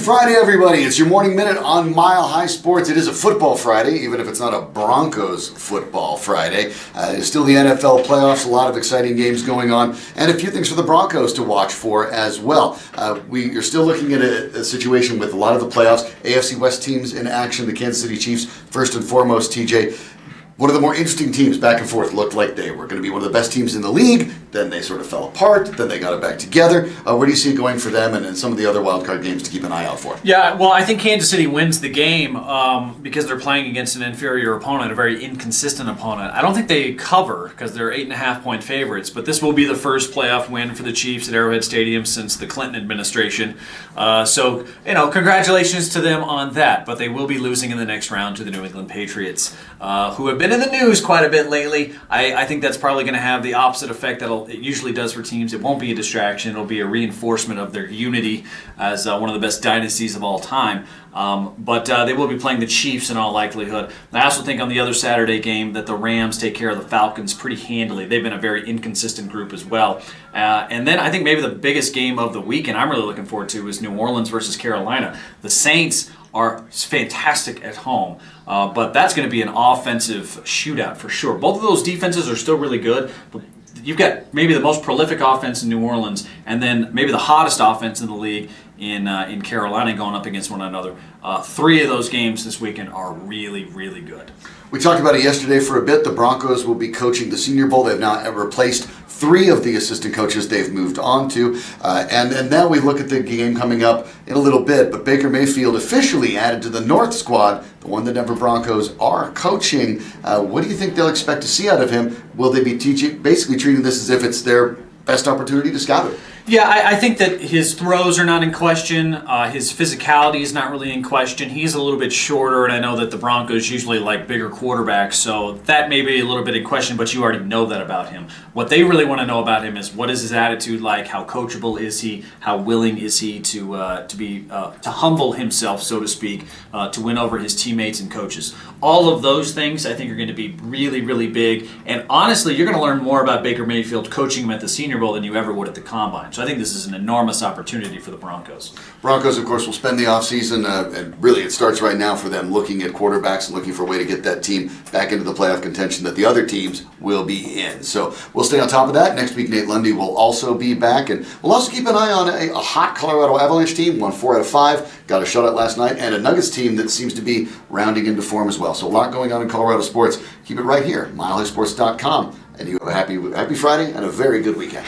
Friday, everybody. It's your morning minute on Mile High Sports. It is a football Friday, even if it's not a Broncos football Friday. It's still the NFL playoffs, a lot of exciting games going on, and a few things for the Broncos to watch for as well. You're still looking at a situation with a lot of the playoffs. AFC West teams in action, the Kansas City Chiefs, first and foremost, TJ. One of the more interesting teams back and forth looked like they were going to be one of the best teams in the league. Then they sort of fell apart. Then they got it back together. Where do you see it going for them and some of the other wild card games to keep an eye out for? Yeah, well, I think Kansas City wins the game because they're playing against an inferior opponent, a very inconsistent opponent. I don't think they cover because they're 8.5-point favorites, but this will be the first playoff win for the Chiefs at Arrowhead Stadium since the Clinton administration. So, congratulations to them on that, but they will be losing in the next round to the New England Patriots, who have been in the news quite a bit lately. I think that's probably going to have the opposite effect that it usually does for teams. It won't be a distraction. It'll be a reinforcement of their unity as one of the best dynasties of all time. But they will be playing the Chiefs in all likelihood. I also think on the other Saturday game that the Rams take care of the Falcons pretty handily. They've been a very inconsistent group as well. And then I think maybe the biggest game of the weekend I'm really looking forward to is New Orleans versus Carolina. The Saints are fantastic at home, but that's going to be an offensive shootout for sure. Both of those defenses are still really good, but you've got maybe the most prolific offense in New Orleans, and then maybe the hottest offense in the league in Carolina going up against one another. Three of those games this weekend are really, really good. We talked about it yesterday for a bit. The Broncos will be coaching the Senior Bowl. They've now replaced 3 of the assistant coaches they've moved on to. And now we look at the game coming up in a little bit. But Baker Mayfield officially added to the North squad, the one the Denver Broncos are coaching. What do you think they'll expect to see out of him? Will they be basically treating this as if it's their best opportunity to scout him? Yeah, I think that his throws are not in question. His physicality is not really in question. He's a little bit shorter, and I know that the Broncos usually like bigger quarterbacks, so that may be a little bit in question, but you already know that about him. What they really want to know about him is what is his attitude like, how coachable is he, how willing is he to humble himself, so to speak, to win over his teammates and coaches. All of those things I think are going to be really, really big, and honestly, you're going to learn more about Baker Mayfield coaching him at the Senior Bowl than you ever would at the Combine. So I think this is an enormous opportunity for the Broncos. Broncos, of course, will spend the offseason, and really it starts right now for them, looking at quarterbacks and looking for a way to get that team back into the playoff contention that the other teams will be in. So we'll stay on top of that. Next week, Nate Lundy will also be back, and we'll also keep an eye on a hot Colorado Avalanche team, won 4 out of 5, got a shutout last night, and a Nuggets team that seems to be rounding into form as well. So a lot going on in Colorado sports. Keep it right here, milehighsports.com, and you have a happy Friday and a very good weekend.